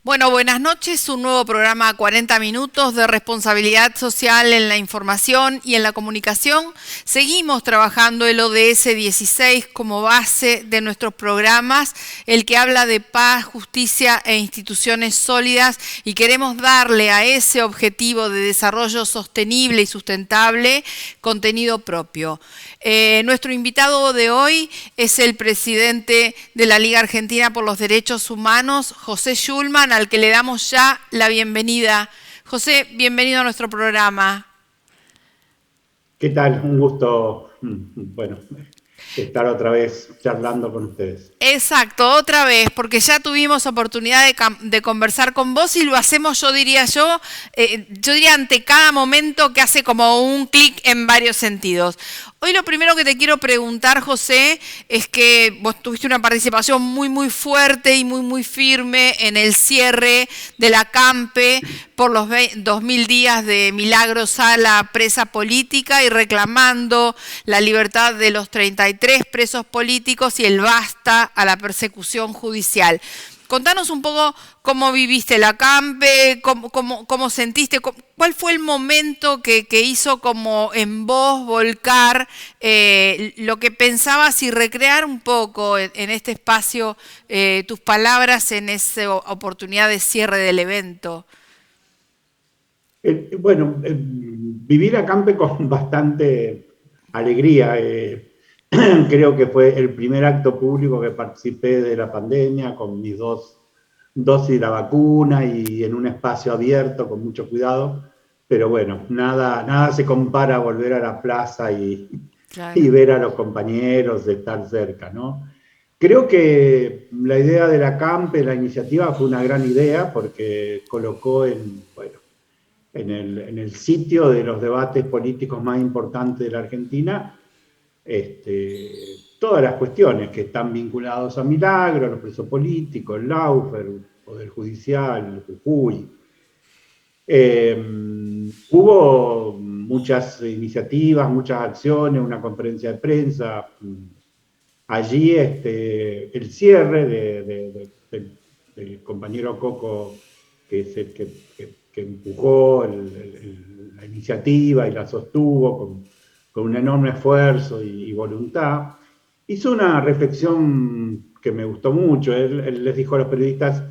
Bueno, buenas noches. Un nuevo programa 40 minutos de responsabilidad social en la información y en la comunicación. Seguimos trabajando el ODS 16 como base de nuestros programas, el que habla de paz, justicia e instituciones sólidas, y queremos darle a ese objetivo de desarrollo sostenible y sustentable contenido propio. Nuestro invitado de hoy es el presidente de la Liga Argentina por los Derechos Humanos, José Schulman, al que le damos ya la bienvenida. José, bienvenido a nuestro programa. ¿Qué tal? Un gusto, bueno, estar otra vez charlando con ustedes. Exacto, otra vez, porque ya tuvimos oportunidad de conversar con vos y lo hacemos, yo diría ante cada momento que hace como un clic en varios sentidos. Hoy lo primero que te quiero preguntar, José, es que vos tuviste una participación muy fuerte y muy firme en el cierre de la CAMPE por los 2000 días de Milagro Sala presa política y reclamando la libertad de los 33 presos políticos y el basta a la persecución judicial. Contanos un poco cómo viviste la CAMPE, cómo sentiste, cuál fue el momento que hizo como en vos volcar lo que pensabas y recrear un poco en este espacio tus palabras en esa oportunidad de cierre del evento. Viví la CAMPE con bastante alegría. Creo que fue el primer acto público que participé de la pandemia con mis dos dosis de la vacuna y en un espacio abierto con mucho cuidado. Pero bueno, nada se compara a volver a la plaza Claro. y ver a los compañeros, de estar cerca, ¿no? Creo que la idea de la CAMPE, la iniciativa, fue una gran idea porque colocó en el sitio de los debates políticos más importantes de la Argentina todas las cuestiones que están vinculadas a Milagro, a los presos políticos, el Lawfare, el Poder Judicial, el Jujuy. Hubo muchas iniciativas, muchas acciones, una conferencia de prensa. Allí el cierre del compañero Coco, que es el que empujó la iniciativa y la sostuvo con un enorme esfuerzo y voluntad, hizo una reflexión que me gustó mucho. Él les dijo a los periodistas: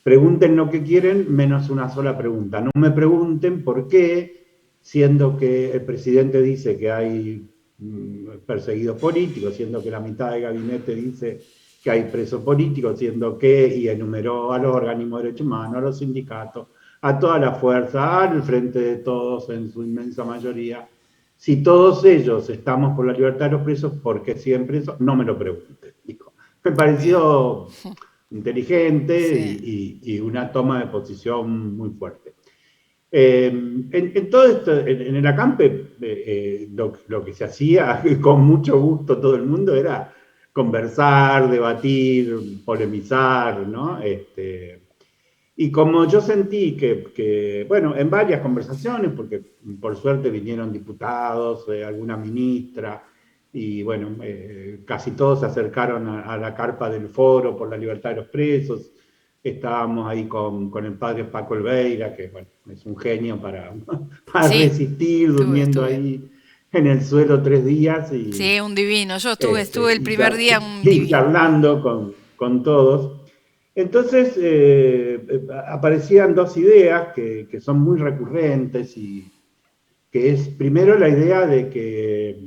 pregunten lo que quieren menos una sola pregunta. No me pregunten por qué, siendo que el presidente dice que hay perseguidos políticos, siendo que la mitad del gabinete dice que hay presos políticos, siendo que, y enumeró a los organismos de derechos humanos, a los sindicatos, a toda la fuerza, al Frente de Todos en su inmensa mayoría. Si todos ellos estamos por la libertad de los presos, ¿por qué siempre eso? No me lo pregunten, dijo. Me pareció inteligente, sí, y una toma de posición muy fuerte. En todo esto, en el acampe, lo que se hacía con mucho gusto todo el mundo era conversar, debatir, polemizar, ¿no? Y como yo sentí bueno, en varias conversaciones, porque por suerte vinieron diputados, alguna ministra, y bueno, casi todos se acercaron a la carpa del Foro por la Libertad de los Presos. Estábamos ahí con el padre Paco Elveira, que bueno, es un genio para sí, resistir, durmiendo ahí en el suelo 3 días. Sí, un divino. Yo estuve el primer día, un y divino. charlando con todos. Entonces aparecían dos ideas que son muy recurrentes, y que es primero la idea de que,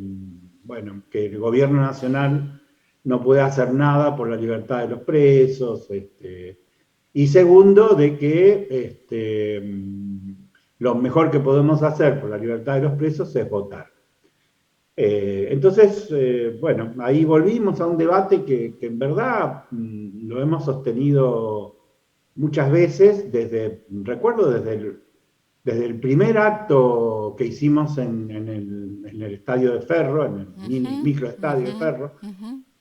bueno, que el gobierno nacional no puede hacer nada por la libertad de los presos, y segundo, de que lo mejor que podemos hacer por la libertad de los presos es votar. Entonces, bueno, ahí volvimos a un debate que en verdad lo hemos sostenido muchas veces, recuerdo desde desde el primer acto que hicimos en el estadio de Ferro, en el microestadio de Ferro,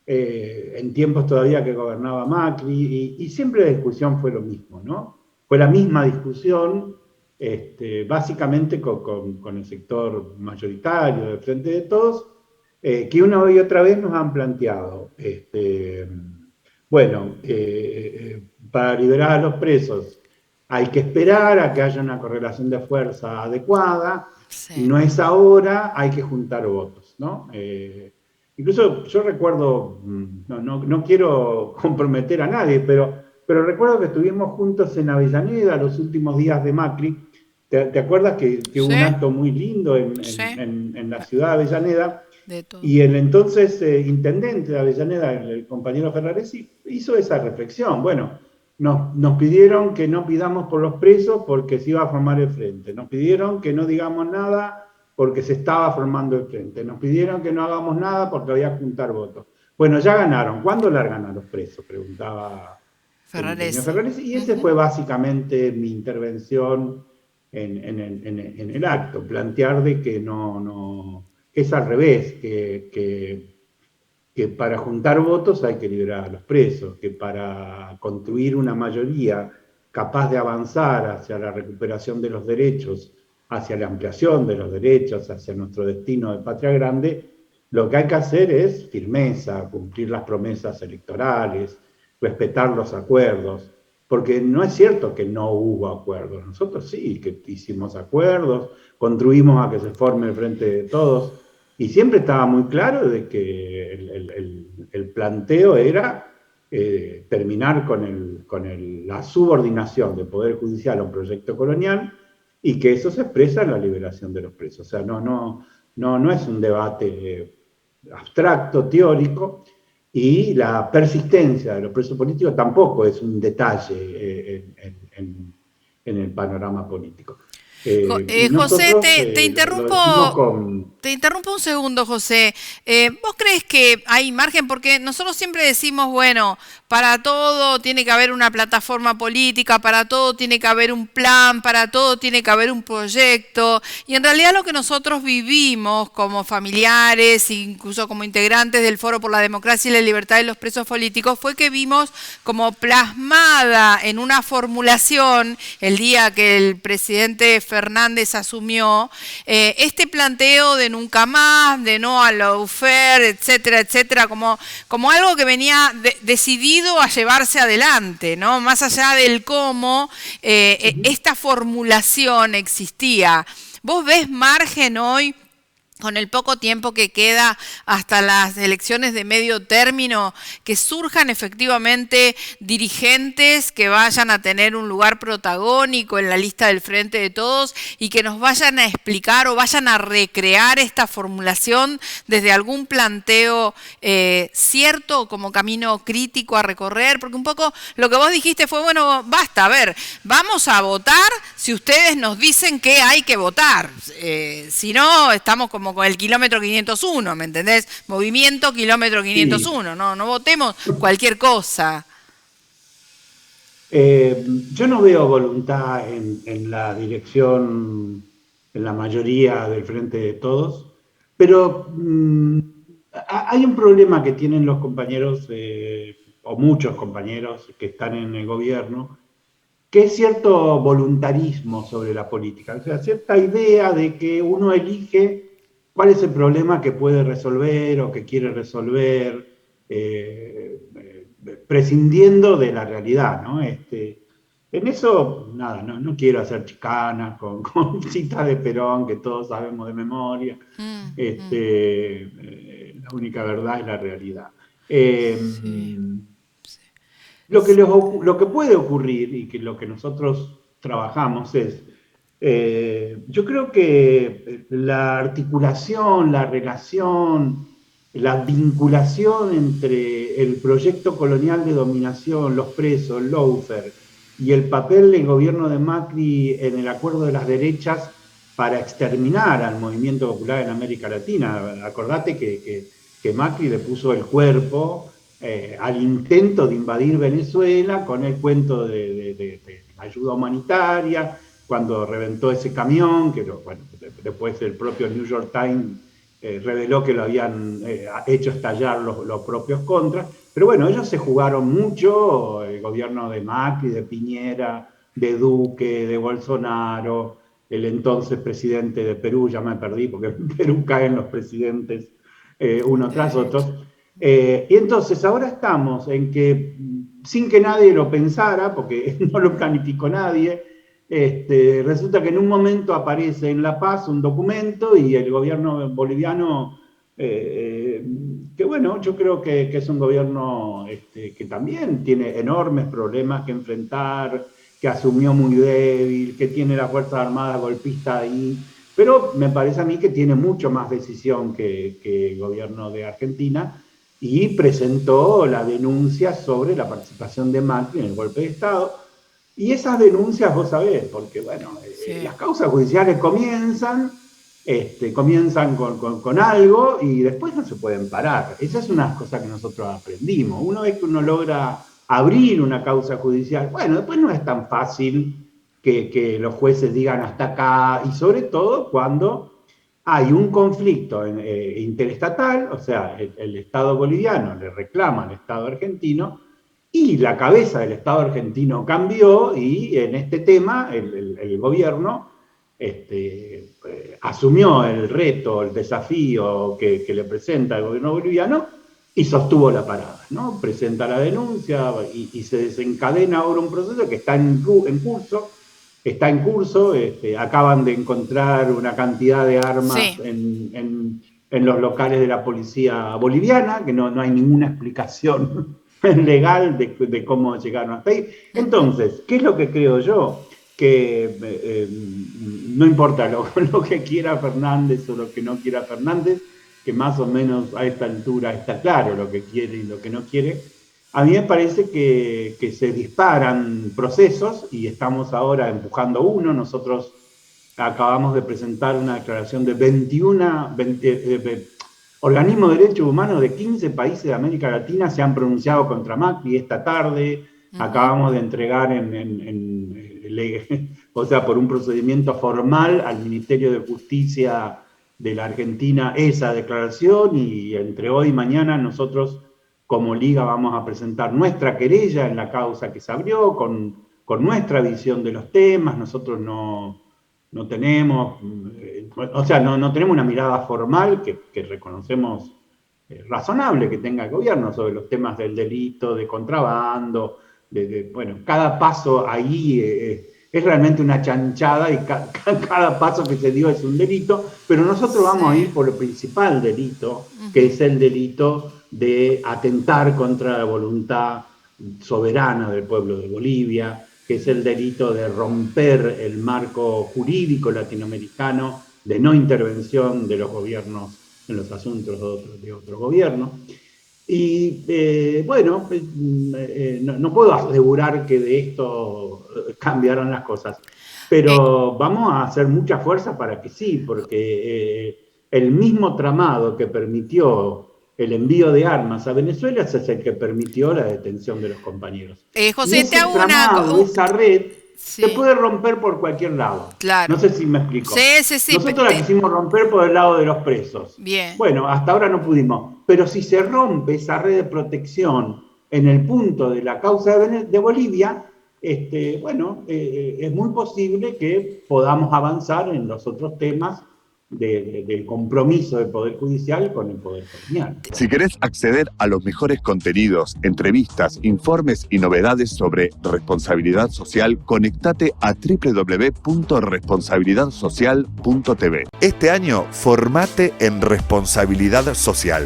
en tiempos todavía que gobernaba Macri, y siempre la discusión fue lo mismo, ¿no? Fue la misma discusión, básicamente con el sector mayoritario del Frente de Todos, que una y otra vez nos han planteado, bueno, para liberar a los presos hay que esperar a que haya una correlación de fuerza adecuada, Sí. no es ahora, hay que juntar votos, ¿no? Incluso yo recuerdo, no quiero comprometer a nadie, pero recuerdo que estuvimos juntos en Avellaneda los últimos días de Macri. ¿Te acuerdas que hubo un Sí, acto muy lindo sí, en la ciudad de Avellaneda? de todo. Y el entonces intendente de Avellaneda, el compañero Ferraresi, hizo esa reflexión. Bueno, nos pidieron que no pidamos por los presos porque se iba a formar el frente. Nos pidieron que no digamos nada porque se estaba formando el frente. Nos pidieron que no hagamos nada porque había que juntar votos. Bueno, ya ganaron. ¿Cuándo largan a los presos? Preguntaba el ingeniero Ferraresi. Ferraresi. Y esa fue básicamente mi intervención en el acto. Plantear de que es al revés, que para juntar votos hay que liberar a los presos, que para construir una mayoría capaz de avanzar hacia la recuperación de los derechos, hacia la ampliación de los derechos, hacia nuestro destino de patria grande, lo que hay que hacer es firmeza, cumplir las promesas electorales, respetar los acuerdos, porque no es cierto que no hubo acuerdos, nosotros sí que hicimos acuerdos, construimos a que se forme el Frente de Todos, y siempre estaba muy claro de que el planteo era terminar con la subordinación del Poder Judicial a un proyecto colonial y que eso se expresa en la liberación de los presos. O sea, no es un debate abstracto, teórico, y la persistencia de los presos políticos tampoco es un detalle en el panorama político. Y José, nosotros lo decimos con... te interrumpo un segundo, José. ¿Vos crees que hay margen? Porque nosotros siempre decimos, bueno, para todo tiene que haber una plataforma política, para todo tiene que haber un plan, para todo tiene que haber un proyecto. Y en realidad lo que nosotros vivimos como familiares, incluso como integrantes del Foro por la Democracia y la Libertad de los Presos Políticos, fue que vimos como plasmada en una formulación el día que el presidente Fernández asumió, este planteo de nunca más, de no a lawfare, etcétera, etcétera, como algo que venía decidido a llevarse adelante, ¿no? Más allá del cómo, esta formulación existía. ¿Vos ves margen hoy, con el poco tiempo que queda hasta las elecciones de medio término, que surjan efectivamente dirigentes que vayan a tener un lugar protagónico en la lista del Frente de Todos y que nos vayan a explicar o vayan a recrear esta formulación desde algún planteo cierto como camino crítico a recorrer? Porque un poco lo que vos dijiste fue, bueno, basta, a ver, vamos a votar si ustedes nos dicen que hay que votar. Si no, estamos como con el kilómetro 501, ¿me entendés? Movimiento kilómetro 501, no votemos cualquier cosa. Yo no veo voluntad en la dirección, en la mayoría del Frente de Todos, pero hay un problema que tienen los compañeros, o muchos compañeros que están en el gobierno, que es cierto voluntarismo sobre la política, o sea, cierta idea de que uno elige cuál es el problema que puede resolver o que quiere resolver, prescindiendo de la realidad, ¿no? En eso, nada, no quiero hacer chicanas con citas de Perón que todos sabemos de memoria. La única verdad es la realidad. Sí. Lo que puede ocurrir y que lo que nosotros trabajamos es, yo creo que la articulación, la relación, la vinculación entre el proyecto colonial de dominación, los presos, el lawfare, y el papel del gobierno de Macri en el acuerdo de las derechas para exterminar al movimiento popular en América Latina. Acordate que Macri le puso el cuerpo al intento de invadir Venezuela con el cuento de ayuda humanitaria, cuando reventó ese camión, que bueno, después el propio New York Times reveló que lo habían hecho estallar los propios contras. Pero bueno, ellos se jugaron mucho, el gobierno de Macri, de Piñera, de Duque, de Bolsonaro, el entonces presidente de Perú, ya me perdí porque en Perú caen los presidentes uno tras otro. Y entonces ahora estamos en que, sin que nadie lo pensara, porque no lo planificó nadie, resulta que en un momento aparece en La Paz un documento y el gobierno boliviano, que bueno, yo creo que es un gobierno que también tiene enormes problemas que enfrentar, que asumió muy débil, que tiene la Fuerza Armada golpista ahí, pero me parece a mí que tiene mucho más decisión que el gobierno de Argentina, y presentó la denuncia sobre la participación de Macri en el golpe de Estado. Y esas denuncias, vos sabés, porque bueno, las causas judiciales comienzan con algo y después no se pueden parar. Esa es una cosa que nosotros aprendimos. Una vez que uno logra abrir una causa judicial, bueno, después no es tan fácil que los jueces digan hasta acá, y sobre todo cuando hay un conflicto interestatal, o sea, el Estado boliviano le reclama al Estado argentino, y la cabeza del Estado argentino cambió, y en este tema el gobierno asumió el reto, el desafío que le presenta el gobierno boliviano y sostuvo la parada, ¿no? Presenta la denuncia y se desencadena ahora un proceso que está en curso. Acaban de encontrar una cantidad de armas en los locales de la policía boliviana, que no hay ninguna explicación legal de cómo llegaron hasta ahí. Entonces, ¿qué es lo que creo yo? Que no importa lo que quiera Fernández o lo que no quiera Fernández, que más o menos a esta altura está claro lo que quiere y lo que no quiere. A mí me parece que se disparan procesos y estamos ahora empujando uno. Nosotros acabamos de presentar una declaración de 21 organismos de derechos humanos de 15 países de América Latina se han pronunciado contra Macri esta tarde. Acabamos de entregar o sea, por un procedimiento formal al Ministerio de Justicia de la Argentina esa declaración, y entre hoy y mañana nosotros como Liga vamos a presentar nuestra querella en la causa que se abrió, con nuestra visión de los temas. Nosotros no tenemos, o sea, no tenemos una mirada formal que reconocemos razonable que tenga el gobierno sobre los temas del delito, de contrabando, bueno, cada paso ahí es realmente una chanchada, y cada paso que se dio es un delito, pero nosotros vamos a ir por el principal delito, que es el delito de atentar contra la voluntad soberana del pueblo de Bolivia, que es el delito de romper el marco jurídico latinoamericano de no intervención de los gobiernos en los asuntos de otro gobierno. Y bueno, no puedo asegurar que de esto cambiarán las cosas, pero vamos a hacer mucha fuerza para que sí, porque el mismo tramado que permitió el envío de armas a Venezuela es el que permitió la detención de los compañeros. José, te hago esa red se puede romper por cualquier lado. Claro. No sé si me explico. Sí. Nosotros la quisimos romper por el lado de los presos. Bien. Bueno, hasta ahora no pudimos. Pero si se rompe esa red de protección en el punto de la causa de Bolivia, bueno, es muy posible que podamos avanzar en los otros temas del compromiso del Poder Judicial con el Poder Colonial. Si querés acceder a los mejores contenidos, entrevistas, informes y novedades sobre responsabilidad social, conectate a www.responsabilidadsocial.tv. Este año, formate en responsabilidad social.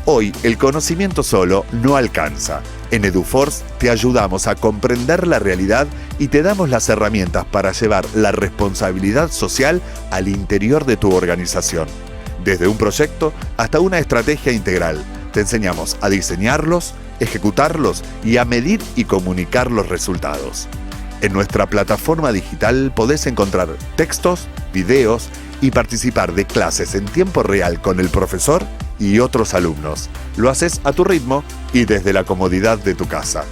Hoy, el conocimiento solo no alcanza. En EduForce te ayudamos a comprender la realidad y te damos las herramientas para llevar la responsabilidad social al interior de tu organización. Desde un proyecto hasta una estrategia integral, te enseñamos a diseñarlos, ejecutarlos y a medir y comunicar los resultados. En nuestra plataforma digital podés encontrar textos, videos y participar de clases en tiempo real con el profesor y otros alumnos. Lo haces a tu ritmo y desde la comodidad de tu casa.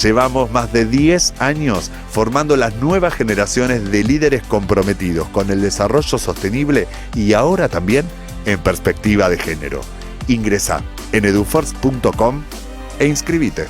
Llevamos más de 10 años formando las nuevas generaciones de líderes comprometidos con el desarrollo sostenible y ahora también en perspectiva de género. Ingresá en eduforce.com e inscribite.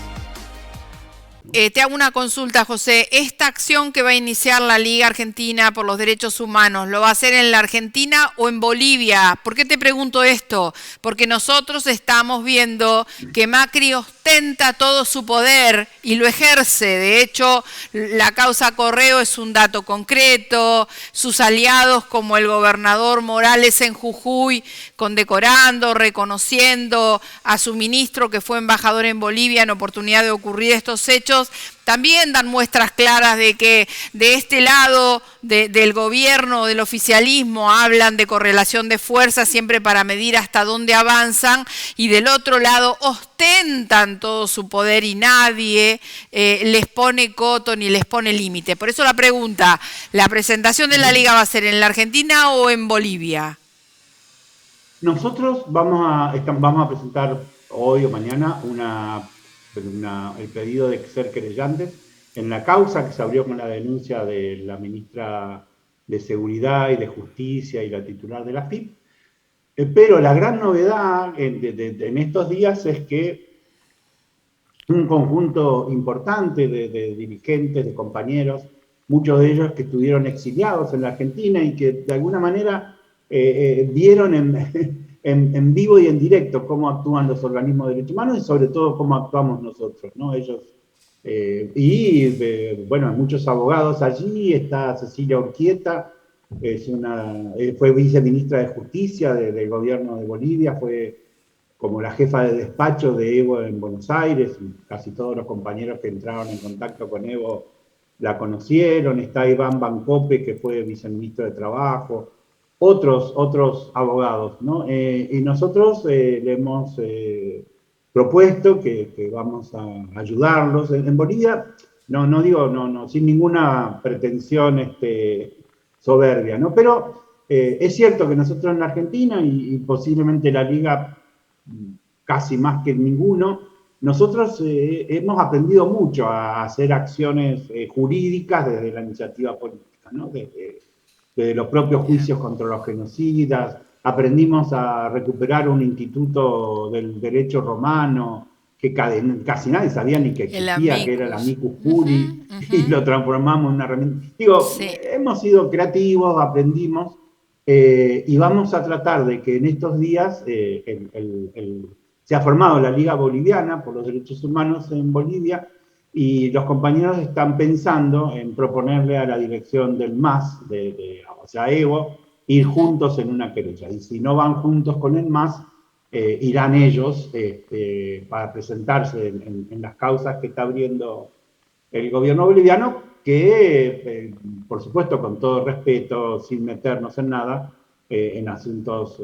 Te hago una consulta, José. ¿Esta acción que va a iniciar la Liga Argentina por los Derechos Humanos, lo va a hacer en la Argentina o en Bolivia? ¿Por qué te pregunto esto? Porque nosotros estamos viendo que Macri ostenta todo su poder y lo ejerce. De hecho, la causa Correo es un dato concreto. Sus aliados, como el gobernador Morales en Jujuy, condecorando, reconociendo a su ministro que fue embajador en Bolivia en oportunidad de ocurrir estos hechos, también dan muestras claras de que de este lado del gobierno, del oficialismo, hablan de correlación de fuerzas siempre para medir hasta dónde avanzan, y del otro lado ostentan todo su poder y nadie les pone coto ni les pone límite. Por eso la pregunta, ¿la presentación de la Liga va a ser en la Argentina o en Bolivia? Nosotros vamos a presentar hoy o mañana el pedido de ser querellantes en la causa que se abrió con la denuncia de la ministra de Seguridad y de Justicia y la titular de la FIP. Pero la gran novedad en estos días es que un conjunto importante de dirigentes, de compañeros, muchos de ellos que estuvieron exiliados en la Argentina y que de alguna manera vieron en vivo y en directo cómo actúan los organismos de derechos humanos y sobre todo cómo actuamos nosotros, ¿no? Ellos, bueno, hay muchos abogados allí. Está Cecilia Urquieta, fue viceministra de Justicia del gobierno de Bolivia, fue como la jefa de despacho de Evo en Buenos Aires, y casi todos los compañeros que entraron en contacto con Evo la conocieron. Está Iván Bancope, que fue viceministro de Trabajo, otros abogados, ¿no? Y nosotros le hemos propuesto que vamos a ayudarlos. En Bolivia, no, sin ninguna pretensión soberbia, ¿no? Pero es cierto que nosotros en la Argentina, y posiblemente la Liga casi más que ninguno, nosotros hemos aprendido mucho a hacer acciones jurídicas desde la iniciativa política, ¿no? Desde los propios juicios contra los genocidas. Aprendimos a recuperar un instituto del derecho romano que casi nadie sabía ni que existía, que era el Amicus Curiae, y lo transformamos en una herramienta. Sí. Hemos sido creativos, aprendimos, y vamos a tratar de que en estos días se ha formado la Liga Boliviana por los Derechos Humanos en Bolivia, y los compañeros están pensando en proponerle a la dirección del MAS, o sea, Evo, ir juntos en una querella. Y si no van juntos con el MAS, irán ellos para presentarse en las causas que está abriendo el gobierno boliviano, que, por supuesto, con todo respeto, sin meternos en nada, en asuntos,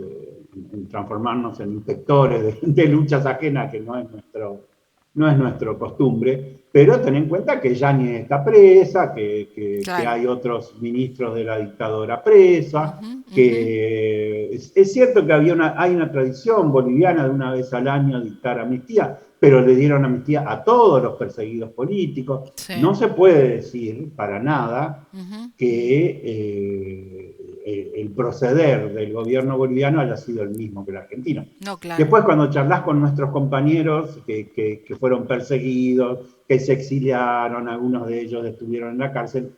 en transformarnos en inspectores de luchas ajenas, que no es nuestro costumbre. Pero ten en cuenta que Yáñez está presa, que hay otros ministros de la dictadura presa, que es cierto que hay una tradición boliviana de una vez al año dictar amnistía, pero le dieron amnistía a todos los perseguidos políticos. Sí. No se puede decir para nada que el proceder del gobierno boliviano haya sido el mismo que el argentino. No, claro. Después, cuando charlas con nuestros compañeros que fueron perseguidos, que se exiliaron, algunos de ellos estuvieron en la cárcel,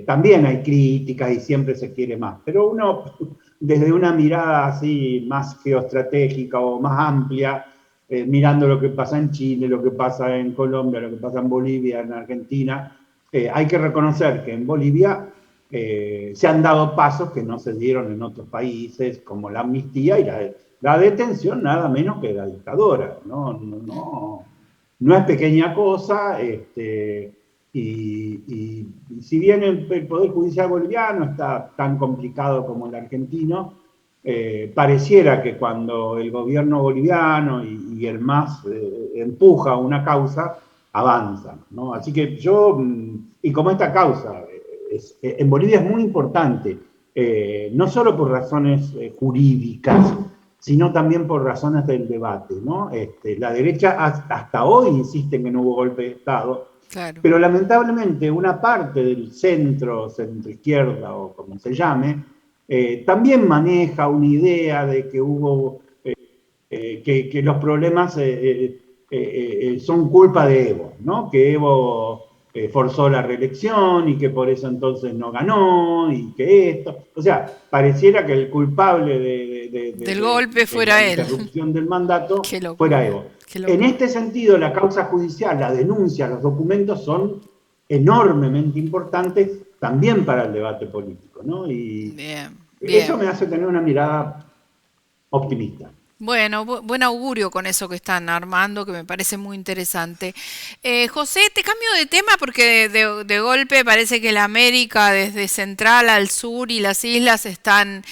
también hay críticas y siempre se quiere más. Pero uno, desde una mirada así más geoestratégica o más amplia, mirando lo que pasa en Chile, lo que pasa en Colombia, lo que pasa en Bolivia, en Argentina, hay que reconocer que en Bolivia se han dado pasos que no se dieron en otros países, como la amnistía y la detención, nada menos que la dictadura. No es pequeña cosa, y si bien el Poder Judicial boliviano está tan complicado como el argentino, pareciera que cuando el gobierno boliviano y el MAS empuja una causa, avanzan, ¿no? Así que y como esta causa en Bolivia es muy importante, no solo por razones jurídicas, sino también por razones del debate, ¿no? La derecha hasta hoy insiste en que no hubo golpe de Estado, Claro. pero lamentablemente una parte del centro izquierda o como se llame, también maneja una idea de que hubo, que los problemas son culpa de Evo, ¿no? Que Evo forzó la reelección y que por eso entonces no ganó y que esto, o sea, pareciera que el culpable Del golpe de la fuera él. interrupción del mandato Qué fuera locura, Evo. qué En locura. este sentido, la causa judicial, la denuncia, los documentos son enormemente importantes también para el debate político, ¿no? Y Bien, eso bien. me hace tener una mirada optimista. Bueno, buen augurio con eso que están armando, que me parece muy interesante. José, te cambio de tema porque de golpe parece que la América, desde central al sur y las islas, están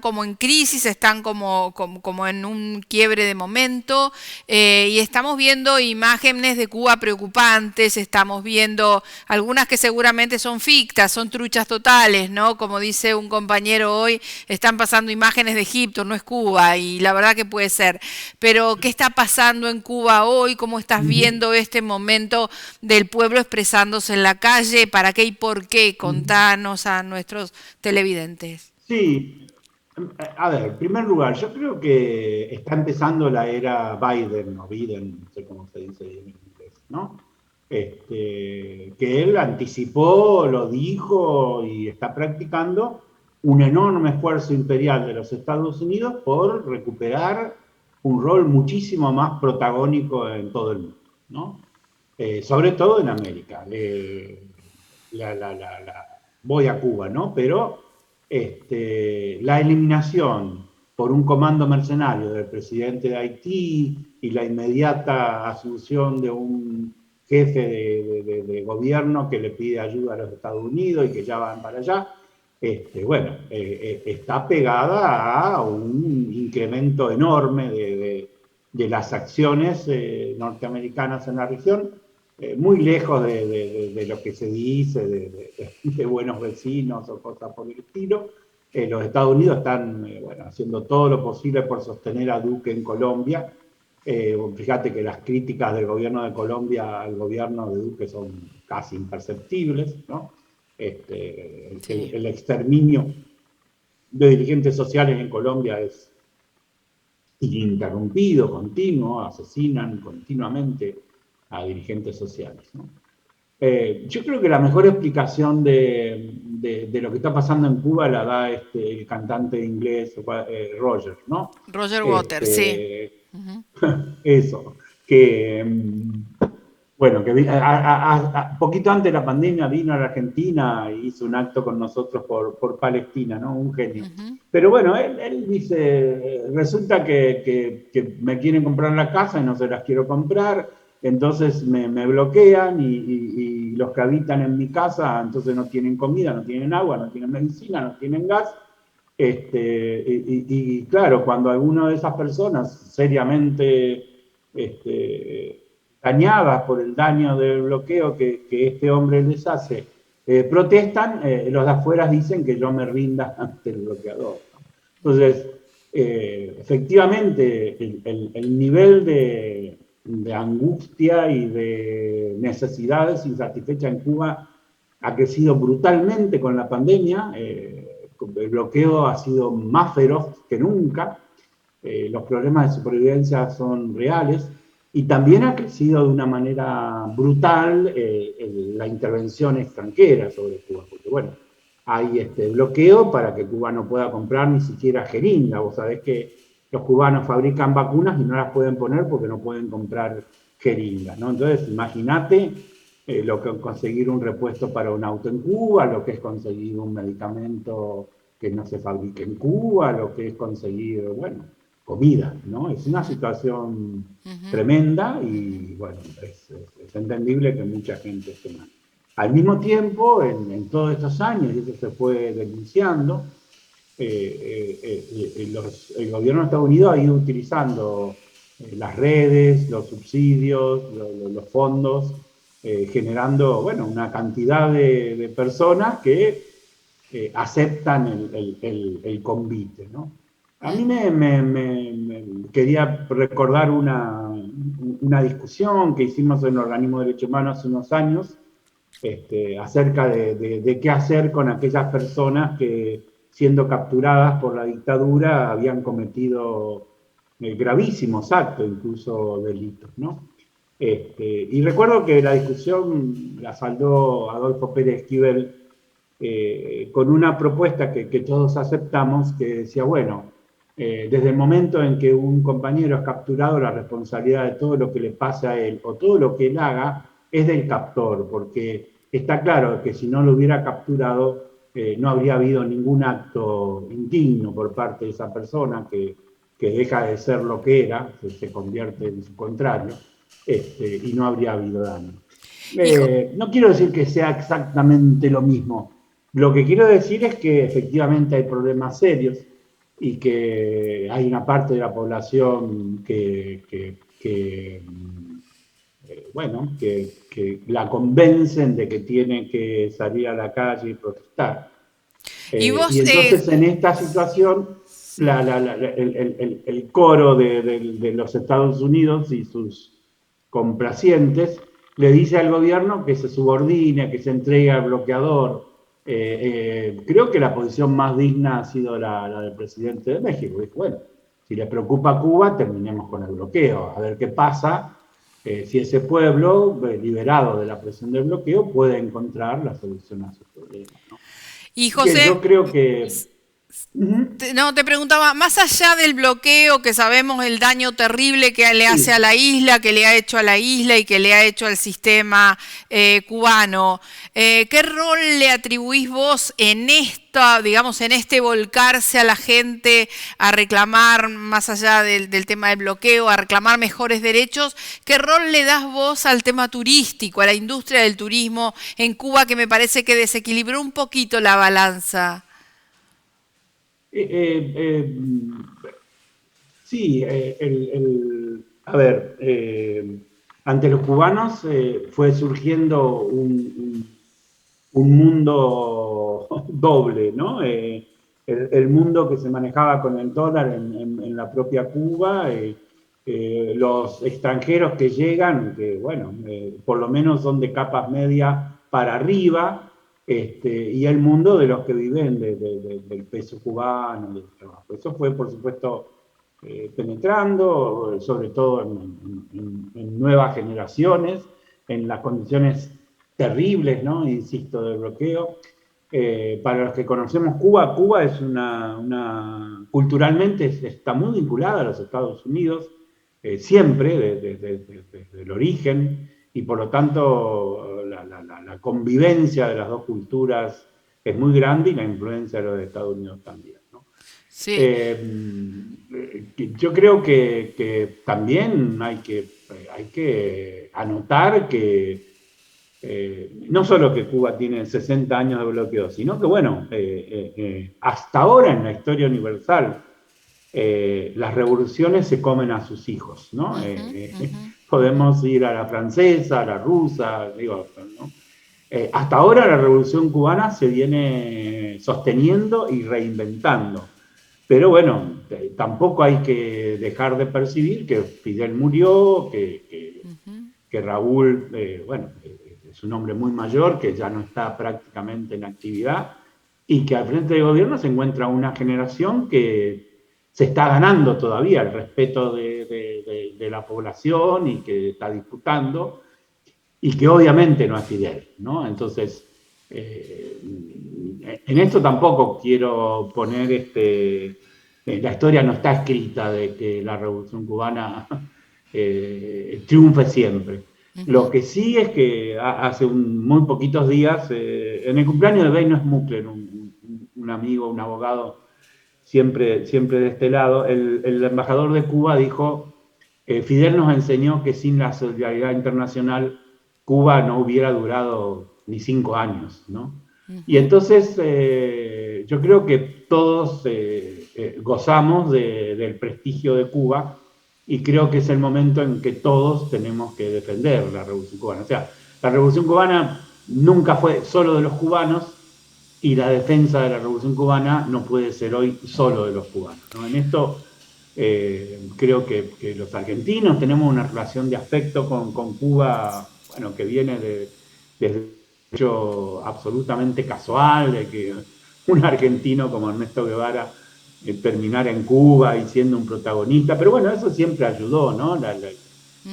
como en crisis, están como en un quiebre de momento, y estamos viendo imágenes de Cuba preocupantes, estamos viendo algunas que seguramente son fictas, son truchas totales, ¿no? Como dice un compañero hoy, están pasando imágenes de Egipto, no es Cuba. Y la verdad que puede ser. Pero, ¿qué está pasando en Cuba hoy? ¿Cómo estás viendo este momento del pueblo expresándose en la calle? ¿Para qué y por qué? Contanos a nuestros televidentes. Sí, a ver, en primer lugar, yo creo que está empezando la era Biden, o Biden, no sé cómo se dice en inglés, ¿no? Que él anticipó, lo dijo y está practicando un enorme esfuerzo imperial de los Estados Unidos por recuperar un rol muchísimo más protagónico en todo el mundo, ¿no? Sobre todo en América. Voy a Cuba, ¿no? Pero la eliminación por un comando mercenario del presidente de Haití y la inmediata asunción de un jefe de gobierno que le pide ayuda a los Estados Unidos y que ya van para allá, bueno, está pegada a un incremento enorme de las acciones norteamericanas en la región, muy lejos de lo que se dice, de buenos vecinos o cosas por el estilo. Los Estados Unidos están bueno, haciendo todo lo posible por sostener a Duque en Colombia. Fíjate que las críticas del gobierno de Colombia al gobierno de Duque son casi imperceptibles, ¿no? Sí. El exterminio de dirigentes sociales en Colombia es ininterrumpido, continuo, asesinan continuamente a dirigentes sociales, ¿no? Yo creo que la mejor explicación de lo que está pasando en Cuba la da el cantante inglés Roger, ¿no? Roger Waters, sí. Eso, que bueno, que poquito antes de la pandemia vino a la Argentina e hizo un acto con nosotros por Palestina, ¿no? Un genio. Pero bueno, él dice, resulta que me quieren comprar la casa y no se las quiero comprar, entonces me bloquean y los que habitan en mi casa entonces no tienen comida, no tienen agua, no tienen medicina, no tienen gas. Y claro, cuando alguna de esas personas seriamente dañadas por el daño del bloqueo que este hombre les hace, protestan, los de afuera dicen que yo me rinda ante el bloqueador. Entonces, efectivamente, el nivel de angustia y de necesidades insatisfechas en Cuba ha crecido brutalmente con la pandemia. El bloqueo ha sido más feroz que nunca. Los problemas de supervivencia son reales. Y también ha crecido de una manera brutal la intervención extranjera sobre Cuba. Porque, bueno, hay bloqueo para que Cuba no pueda comprar ni siquiera jeringa. Vos sabés que los cubanos fabrican vacunas y no las pueden poner porque no pueden comprar jeringas, ¿no? Entonces, imagínate lo que es conseguir un repuesto para un auto en Cuba, lo que es conseguir un medicamento que no se fabrique en Cuba, lo que es conseguir, bueno, comida, ¿no? Es una situación tremenda y, bueno, es entendible que mucha gente esté mal. Al mismo tiempo, en todos estos años, y eso se fue denunciando, el gobierno de Estados Unidos ha ido utilizando las redes, los subsidios, los fondos, generando, bueno, una cantidad de personas que aceptan el convite, ¿no? A mí quería recordar una discusión que hicimos en el Organismo de Derechos Humanos hace unos años, acerca de qué hacer con aquellas personas que, siendo capturadas por la dictadura, habían cometido gravísimos actos, incluso delitos, ¿no? Y recuerdo que la discusión la saldó Adolfo Pérez Esquivel con una propuesta que todos aceptamos, que decía, bueno, desde el momento en que un compañero es capturado, la responsabilidad de todo lo que le pasa a él o todo lo que él haga es del captor, porque está claro que si no lo hubiera capturado, no habría habido ningún acto indigno por parte de esa persona que deja de ser lo que era, se convierte en su contrario, y no habría habido daño. Hijo, No quiero decir que sea exactamente lo mismo. Lo que quiero decir es que efectivamente hay problemas serios y que hay una parte de la población bueno, que la convencen de que tiene que salir a la calle y protestar. y Y vos, entonces en esta situación sí. el coro de los Estados Unidos y sus complacientes le dice al gobierno que se subordine, que se entregue al bloqueador. Creo que la posición más digna ha sido la del presidente de México. Dijo, bueno, si les preocupa Cuba, terminemos con el bloqueo, a ver qué pasa. Si ese pueblo, liberado de la presión del bloqueo, puede encontrar la solución a sus problemas, ¿no? Y Que José, yo creo que... Uh-huh. no, te preguntaba, más allá del bloqueo, que sabemos el daño terrible que le hace a Sí. la isla, que le ha hecho a la isla y que le ha hecho al sistema cubano, ¿qué rol le atribuís vos en esta, digamos, en este volcarse a la gente a reclamar, más allá del tema del bloqueo, a reclamar mejores derechos? ¿Qué rol le das vos al tema turístico, a la industria del turismo en Cuba, que me parece que desequilibró un poquito la balanza? Eh, eh, eh, sí, a ver, ante los cubanos fue surgiendo un mundo doble, ¿no? El mundo que se manejaba con el dólar en la propia Cuba, los extranjeros que llegan, que bueno, por lo menos son de capas medias para arriba, y el mundo de los que viven del peso cubano, del trabajo. Eso fue, por supuesto, penetrando, sobre todo en nuevas generaciones, en las condiciones terribles, ¿no? Insisto, del bloqueo. Para los que conocemos Cuba, Cuba es culturalmente está muy vinculada a los Estados Unidos, siempre, desde el origen, y por lo tanto la convivencia de las dos culturas es muy grande y la influencia de los Estados Unidos también, ¿no? Sí. Yo creo que también hay que anotar que no solo que Cuba tiene 60 años de bloqueo, sino que, bueno, hasta ahora en la historia universal, las revoluciones se comen a sus hijos, ¿no? Podemos ir a la francesa, a la rusa, digo, ¿no? Hasta ahora la revolución cubana se viene sosteniendo y reinventando. Pero bueno, tampoco hay que dejar de percibir que Fidel murió, que Raúl, bueno, es un hombre muy mayor, que ya no está prácticamente en actividad, y que al frente del gobierno se encuentra una generación que se está ganando todavía el respeto de la población y que está disputando, y que obviamente no es Fidel, ¿no? Entonces, en esto tampoco quiero poner la historia no está escrita de que la Revolución Cubana triunfe siempre. Lo que sí es que hace muy poquitos días, en el cumpleaños de Beino Smukler, un amigo, un abogado, siempre de este lado, el embajador de Cuba dijo, Fidel nos enseñó que sin la solidaridad internacional Cuba no hubiera durado ni 5 años, ¿no? Y entonces yo creo que todos gozamos del prestigio de Cuba y creo que es el momento en que todos tenemos que defender la Revolución Cubana. O sea, la Revolución Cubana nunca fue solo de los cubanos, y la defensa de la Revolución Cubana no puede ser hoy solo de los cubanos, ¿no? En esto creo que los argentinos tenemos una relación de afecto con Cuba, bueno, que viene desde un hecho absolutamente casual, de que un argentino como Ernesto Guevara terminara en Cuba y siendo un protagonista, pero bueno, eso siempre ayudó, ¿no?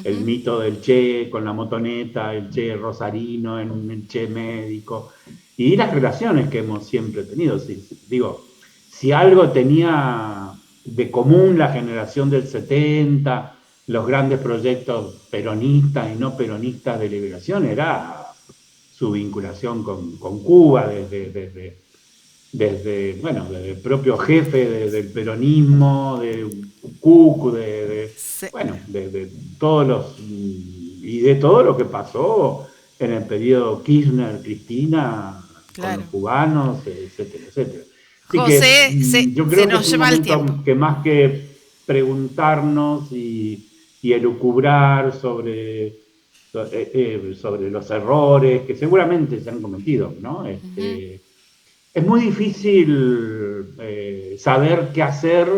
El mito del Che con la motoneta, el Che rosarino, el Che médico, y las relaciones que hemos siempre tenido. Digo, si algo tenía de común la generación del 70, los grandes proyectos peronistas y no peronistas de liberación, era su vinculación con Cuba desde el propio jefe del peronismo, de Cucu, Sí, de todos y de todo lo que pasó en el periodo Kirchner-Cristina con los claro. cubanos, etcétera, etcétera. Así que José, yo se creo que es nos un lleva el tiempo. momento que más que preguntarnos y elucubrar sobre los errores que seguramente se han cometido, ¿no? Ujú, Es muy difícil saber qué hacer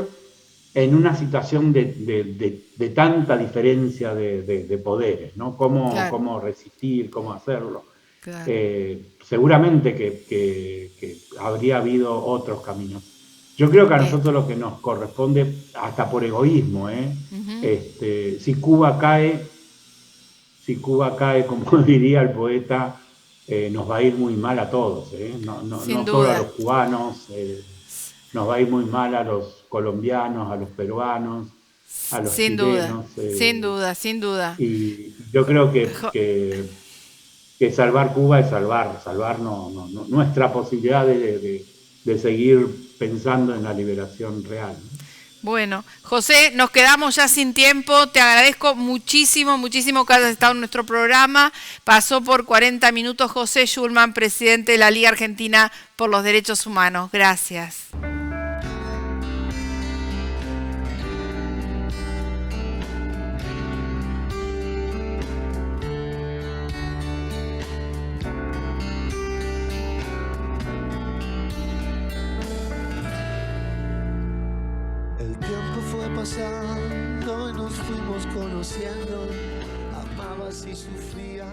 en una situación de tanta diferencia de poderes, ¿no? claro, Cómo resistir, cómo hacerlo. claro. Seguramente que habría habido otros caminos. Yo creo que a Bien. nosotros lo que nos corresponde, hasta por egoísmo, Ujú. si Cuba cae, como diría el poeta, nos va a ir muy mal a todos, Sin no solo a duda, los cubanos, nos va a ir muy mal a los colombianos, a los peruanos, a los sin duda, chilenos, sin duda, sin duda. y yo creo Jo- que salvar Cuba es salvar nuestra posibilidad de seguir pensando en la liberación real, ¿no? Bueno, José, nos quedamos ya sin tiempo. Te agradezco muchísimo, muchísimo que hayas estado en nuestro programa. Pasó por 40 minutos José Schulman, presidente de la Liga Argentina por los Derechos Humanos. Gracias. El tiempo fue pasando y nos fuimos conociendo, amabas y sufrías.